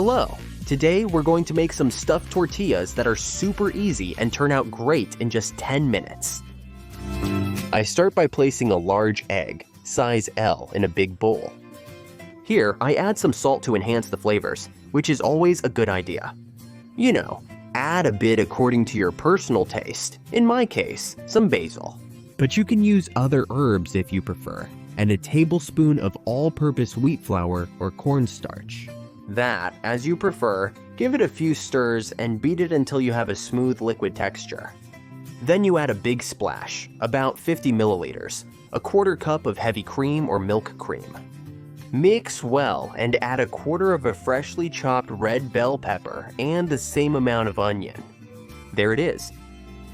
Hello! Today we're going to make some stuffed tortillas that are super easy and turn out great in just 10 minutes. I start by placing a large egg, size L, in a big bowl. Here, I add some salt to enhance the flavors, which is always a good idea. You know, add a bit according to your personal taste. In my case, some basil. But you can use other herbs if you prefer, and a tablespoon of all-purpose wheat flour or cornstarch. That, as you prefer, give it a few stirs and beat it until you have a smooth liquid texture. Then you add a big splash, about 50 milliliters, a quarter cup of heavy cream or milk cream. Mix well and add a quarter of a freshly chopped red bell pepper and the same amount of onion. There it is.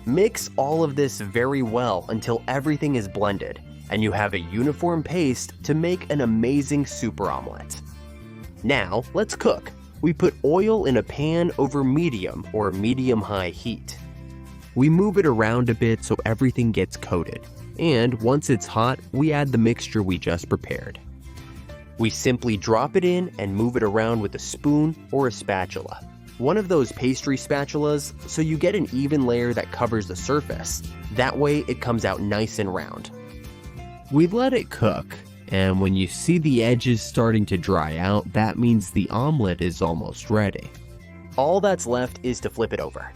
Mix all of this very well until everything is blended and you have a uniform paste to make an amazing super omelet. Now, let's cook. We put oil in a pan over medium or medium-high heat. We move it around a bit so everything gets coated, and once it's hot, we add the mixture we just prepared. We simply drop it in and move it around with a spoon or a spatula. One of those pastry spatulas, so you get an even layer that covers the surface. That way it comes out nice and round. We let it cook, and when you see the edges starting to dry out, that means the omelet is almost ready. All that's left is to flip it over.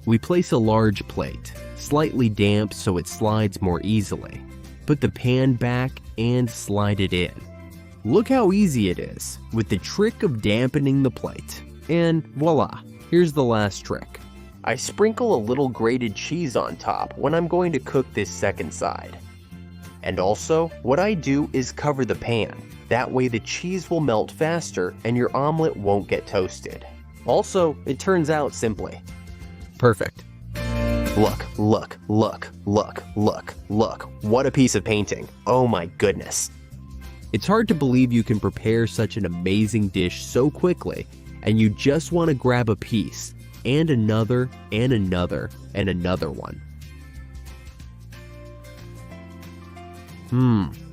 We place a large plate, slightly damp so it slides more easily. Put the pan back and slide it in. Look how easy it is, with the trick of dampening the plate. And voila, here's the last trick. I sprinkle a little grated cheese on top when I'm going to cook this second side. And also, what I do is cover the pan. That way the cheese will melt faster and your omelet won't get toasted. Also, it turns out simply. Perfect. Look, look, look, look, look, look. What a piece of painting. Oh my goodness. It's hard to believe you can prepare such an amazing dish so quickly, and you just want to grab a piece, and another, and another, and another one.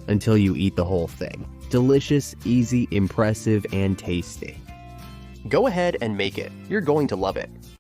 Until you eat the whole thing. Delicious, easy, impressive, and tasty. Go ahead and make it. You're going to love it.